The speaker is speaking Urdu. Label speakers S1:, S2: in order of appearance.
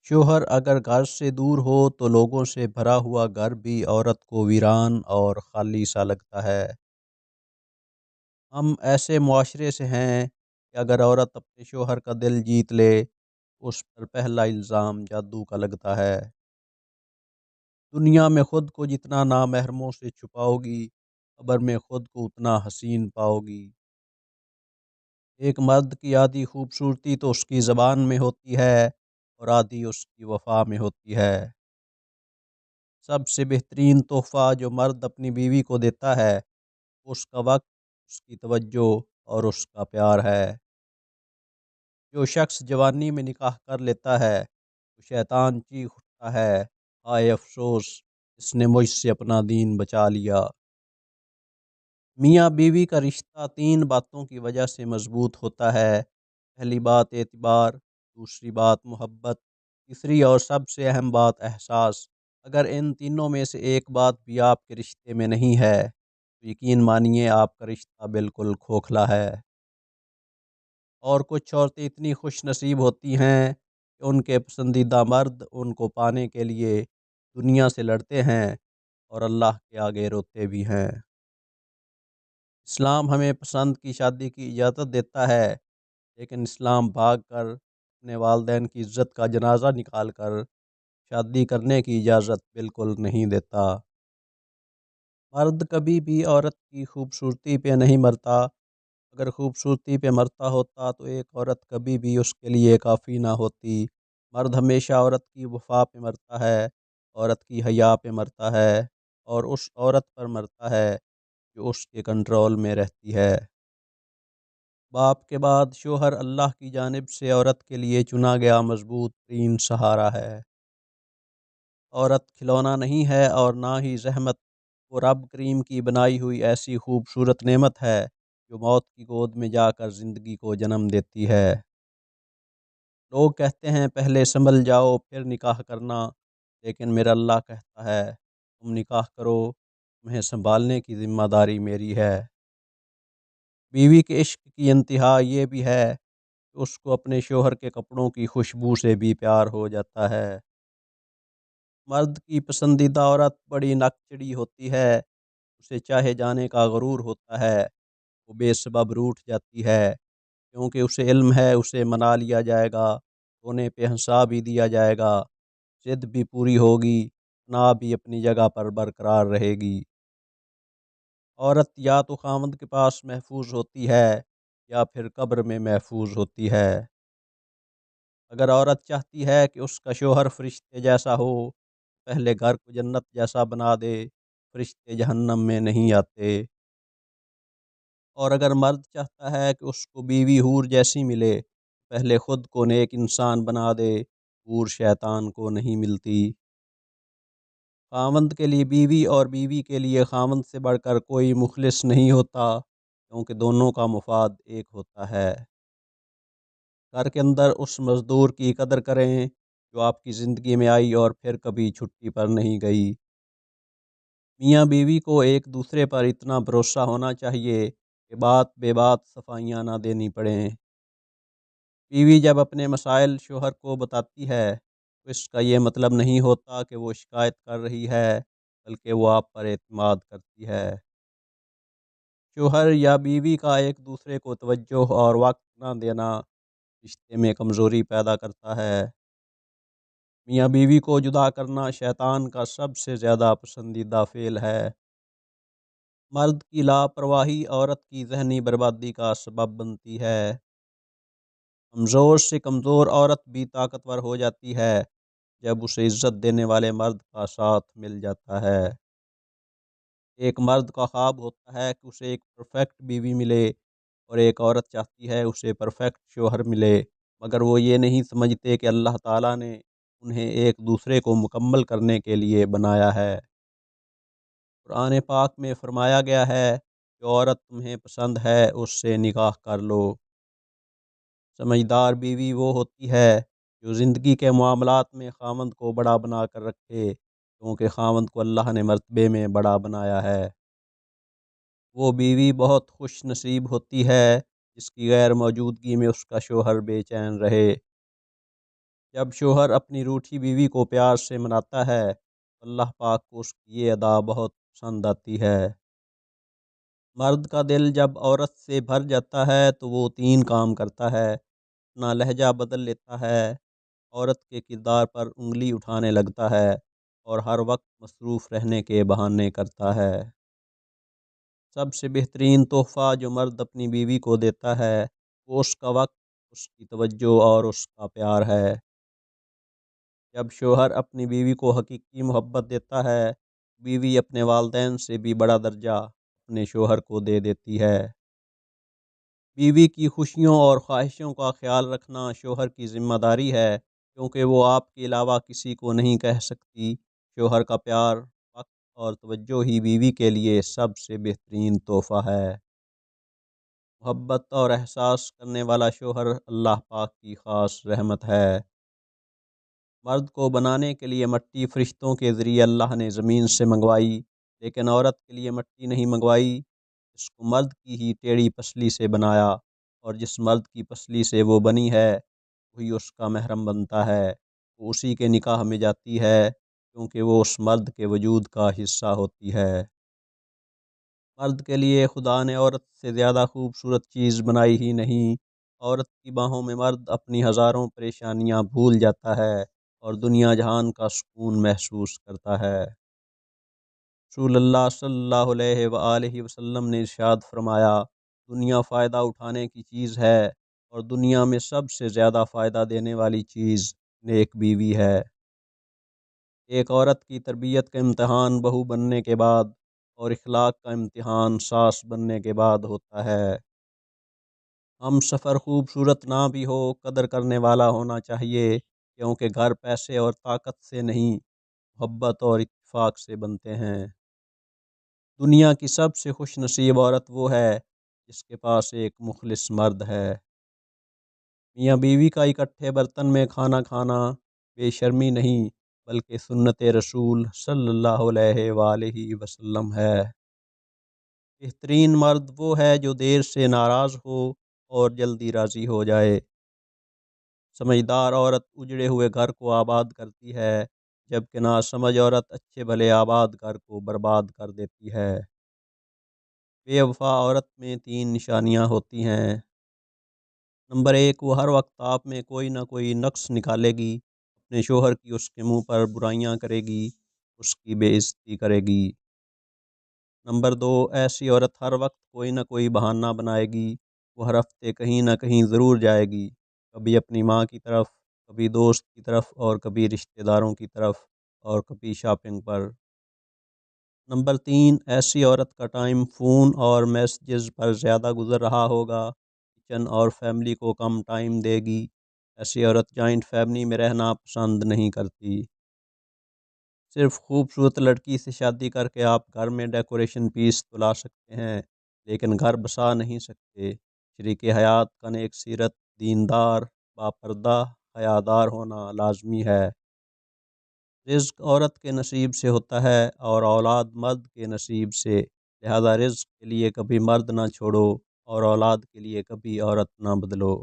S1: شوہر اگر گھر سے دور ہو تو لوگوں سے بھرا ہوا گھر بھی عورت کو ویران اور خالی سا لگتا ہے۔ ہم ایسے معاشرے سے ہیں کہ اگر عورت اپنے شوہر کا دل جیت لے، اس پر پہلا الزام جادو کا لگتا ہے۔ دنیا میں خود کو جتنا نامحرموں سے چھپاؤ گی، قبر میں خود کو اتنا حسین پاؤ گی۔ ایک مرد کی آدھی خوبصورتی تو اس کی زبان میں ہوتی ہے اور آدھی اس کی وفا میں ہوتی ہے۔ سب سے بہترین تحفہ جو مرد اپنی بیوی کو دیتا ہے، اس کا وقت، اس کی توجہ اور اس کا پیار ہے۔ جو شخص جوانی میں نکاح کر لیتا ہے تو شیطان چیخ اٹھتا ہے، ہائے افسوس، اس نے مجھ سے اپنا دین بچا لیا۔ میاں بیوی کا رشتہ تین باتوں کی وجہ سے مضبوط ہوتا ہے۔ پہلی بات اعتبار، دوسری بات محبت، تیسری اور سب سے اہم بات احساس۔ اگر ان تینوں میں سے ایک بات بھی آپ کے رشتے میں نہیں ہے تو یقین مانیے آپ کا رشتہ بالکل کھوکھلا ہے۔ اور کچھ عورتیں اتنی خوش نصیب ہوتی ہیں کہ ان کے پسندیدہ مرد ان کو پانے کے لیے دنیا سے لڑتے ہیں اور اللہ کے آگے روتے بھی ہیں۔ اسلام ہمیں پسند کی شادی کی اجازت دیتا ہے، لیکن اسلام بھاگ کر اپنے والدین کی عزت کا جنازہ نکال کر شادی کرنے کی اجازت بالکل نہیں دیتا۔ مرد کبھی بھی عورت کی خوبصورتی پہ نہیں مرتا۔ اگر خوبصورتی پہ مرتا ہوتا تو ایک عورت کبھی بھی اس کے لیے کافی نہ ہوتی۔ مرد ہمیشہ عورت کی وفا پہ مرتا ہے، عورت کی حیا پہ مرتا ہے اور اس عورت پر مرتا ہے جو اس کے کنٹرول میں رہتی ہے۔ باپ کے بعد شوہر اللہ کی جانب سے عورت کے لیے چنا گیا مضبوط ترین سہارا ہے۔ عورت کھلونا نہیں ہے اور نہ ہی زحمت، وہ رب کریم کی بنائی ہوئی ایسی خوبصورت نعمت ہے جو موت کی گود میں جا کر زندگی کو جنم دیتی ہے۔ لوگ کہتے ہیں پہلے سنبھل جاؤ پھر نکاح کرنا، لیکن میرا اللہ کہتا ہے تم نکاح کرو، تمہیں سنبھالنے کی ذمہ داری میری ہے۔ بیوی کے عشق کی انتہا یہ بھی ہے کہ اس کو اپنے شوہر کے کپڑوں کی خوشبو سے بھی پیار ہو جاتا ہے۔ مرد کی پسندیدہ عورت بڑی نک چڑی ہوتی ہے، اسے چاہے جانے کا غرور ہوتا ہے، وہ بے سبب روٹھ جاتی ہے کیونکہ اسے علم ہے اسے منا لیا جائے گا، رونے پہ ہنسا بھی دیا جائے گا، ضد بھی پوری ہوگی، نا بھی اپنی جگہ پر برقرار رہے گی۔ عورت یا تو خاوند کے پاس محفوظ ہوتی ہے یا پھر قبر میں محفوظ ہوتی ہے۔ اگر عورت چاہتی ہے کہ اس کا شوہر فرشتے جیسا ہو، پہلے گھر کو جنت جیسا بنا دے، فرشتے جہنم میں نہیں آتے۔ اور اگر مرد چاہتا ہے کہ اس کو بیوی حور جیسی ملے، پہلے خود کو نیک انسان بنا دے، حور شیطان کو نہیں ملتی۔ خاوند کے لیے بیوی اور بیوی کے لیے خاوند سے بڑھ کر کوئی مخلص نہیں ہوتا، کیونکہ دونوں کا مفاد ایک ہوتا ہے۔ گھر کے اندر اس مزدور کی قدر کریں جو آپ کی زندگی میں آئی اور پھر کبھی چھٹی پر نہیں گئی۔ میاں بیوی کو ایک دوسرے پر اتنا بھروسہ ہونا چاہیے کہ بات بے بات صفائیاں نہ دینی پڑیں۔ بیوی جب اپنے مسائل شوہر کو بتاتی ہے تو اس کا یہ مطلب نہیں ہوتا کہ وہ شکایت کر رہی ہے، بلکہ وہ آپ پر اعتماد کرتی ہے۔ شوہر یا بیوی کا ایک دوسرے کو توجہ اور وقت نہ دینا رشتے میں کمزوری پیدا کرتا ہے۔ میاں بیوی کو جدا کرنا شیطان کا سب سے زیادہ پسندیدہ فعل ہے۔ مرد کی لاپرواہی عورت کی ذہنی بربادی کا سبب بنتی ہے۔ کمزور سے کمزور عورت بھی طاقتور ہو جاتی ہے جب اسے عزت دینے والے مرد کا ساتھ مل جاتا ہے۔ ایک مرد کا خواب ہوتا ہے کہ اسے ایک پرفیکٹ بیوی ملے اور ایک عورت چاہتی ہے اسے پرفیکٹ شوہر ملے، مگر وہ یہ نہیں سمجھتے کہ اللہ تعالیٰ نے انہیں ایک دوسرے کو مکمل کرنے کے لیے بنایا ہے۔ قرآن پاک میں فرمایا گیا ہے کہ عورت تمہیں پسند ہے اس سے نکاح کر لو۔ سمجھدار بیوی وہ ہوتی ہے جو زندگی کے معاملات میں خاوند کو بڑا بنا کر رکھے، کیونکہ خاوند کو اللہ نے مرتبے میں بڑا بنایا ہے۔ وہ بیوی بہت خوش نصیب ہوتی ہے جس کی غیر موجودگی میں اس کا شوہر بے چین رہے۔ جب شوہر اپنی روٹھی بیوی کو پیار سے مناتا ہے تو اللہ پاک کو اس کی یہ ادا بہت پسند آتی ہے۔ مرد کا دل جب عورت سے بھر جاتا ہے تو وہ تین کام کرتا ہے: اپنا لہجہ بدل لیتا ہے، عورت کے کردار پر انگلی اٹھانے لگتا ہے، اور ہر وقت مصروف رہنے کے بہانے کرتا ہے۔ سب سے بہترین تحفہ جو مرد اپنی بیوی کو دیتا ہے وہ اس کا وقت، اس کی توجہ اور اس کا پیار ہے۔ جب شوہر اپنی بیوی کو حقیقی محبت دیتا ہے، بیوی اپنے والدین سے بھی بڑا درجہ اپنے شوہر کو دے دیتی ہے۔ بیوی کی خوشیوں اور خواہشوں کا خیال رکھنا شوہر کی ذمہ داری ہے، کیونکہ وہ آپ کے علاوہ کسی کو نہیں کہہ سکتی۔ شوہر کا پیار، وقت اور توجہ ہی بیوی کے لیے سب سے بہترین تحفہ ہے۔ محبت اور احساس کرنے والا شوہر اللہ پاک کی خاص رحمت ہے۔ مرد کو بنانے کے لیے مٹی فرشتوں کے ذریعے اللہ نے زمین سے منگوائی، لیکن عورت کے لیے مٹی نہیں منگوائی۔ اس کو مرد کی ہی ٹیڑھی پسلی سے بنایا، اور جس مرد کی پسلی سے وہ بنی ہے وہی اس کا محرم بنتا ہے۔ وہ اسی کے نکاح میں جاتی ہے، کیونکہ وہ اس مرد کے وجود کا حصہ ہوتی ہے۔ مرد کے لیے خدا نے عورت سے زیادہ خوبصورت چیز بنائی ہی نہیں۔ عورت کی باہوں میں مرد اپنی ہزاروں پریشانیاں بھول جاتا ہے اور دنیا جہان کا سکون محسوس کرتا ہے۔ رسول اللہ صلی اللہ علیہ وآلہ وسلم نے ارشاد فرمایا: دنیا فائدہ اٹھانے کی چیز ہے، اور دنیا میں سب سے زیادہ فائدہ دینے والی چیز نیک بیوی ہے۔ ایک عورت کی تربیت کا امتحان بہو بننے کے بعد، اور اخلاق کا امتحان ساس بننے کے بعد ہوتا ہے۔ ہم سفر خوبصورت نہ بھی ہو، قدر کرنے والا ہونا چاہیے، کیونکہ گھر پیسے اور طاقت سے نہیں، محبت اور اتفاق سے بنتے ہیں۔ دنیا کی سب سے خوش نصیب عورت وہ ہے جس کے پاس ایک مخلص مرد ہے۔ میاں بیوی کا اکٹھے برتن میں کھانا کھانا بے شرمی نہیں، بلکہ سنت رسول صلی اللہ علیہ وآلہ وسلم ہے۔ بہترین مرد وہ ہے جو دیر سے ناراض ہو اور جلدی راضی ہو جائے۔ سمجھدار عورت اجڑے ہوئے گھر کو آباد کرتی ہے، جبکہ ناسمجھ عورت اچھے بھلے آباد گھر کو برباد کر دیتی ہے۔ بے وفا عورت میں تین نشانیاں ہوتی ہیں۔ نمبر ایک، وہ ہر وقت آپ میں کوئی نہ کوئی نقص نکالے گی۔ اپنے شوہر کی اس کے منہ پر برائیاں کرے گی، اس کی بے عزتی کرے گی۔ نمبر دو، ایسی عورت ہر وقت کوئی نہ کوئی بہانہ بنائے گی۔ وہ ہر ہفتے کہیں نہ کہیں ضرور جائے گی، کبھی اپنی ماں کی طرف، کبھی دوست کی طرف، اور کبھی رشتہ داروں کی طرف، اور کبھی شاپنگ پر۔ نمبر تین، ایسی عورت کا ٹائم فون اور میسیجز پر زیادہ گزر رہا ہوگا، کچن اور فیملی کو کم ٹائم دے گی۔ ایسی عورت جوائنٹ فیملی میں رہنا پسند نہیں کرتی۔ صرف خوبصورت لڑکی سے شادی کر کے آپ گھر میں ڈیکوریشن پیس تو لا سکتے ہیں، لیکن گھر بسا نہیں سکتے۔ شریک حیات کا نیک سیرت، دیندار، باپردہ، حیادار ہونا لازمی ہے۔ رزق عورت کے نصیب سے ہوتا ہے اور اولاد مرد کے نصیب سے، لہذا رزق کے لیے کبھی مرد نہ چھوڑو اور اولاد کے لیے کبھی عورت نہ بدلو۔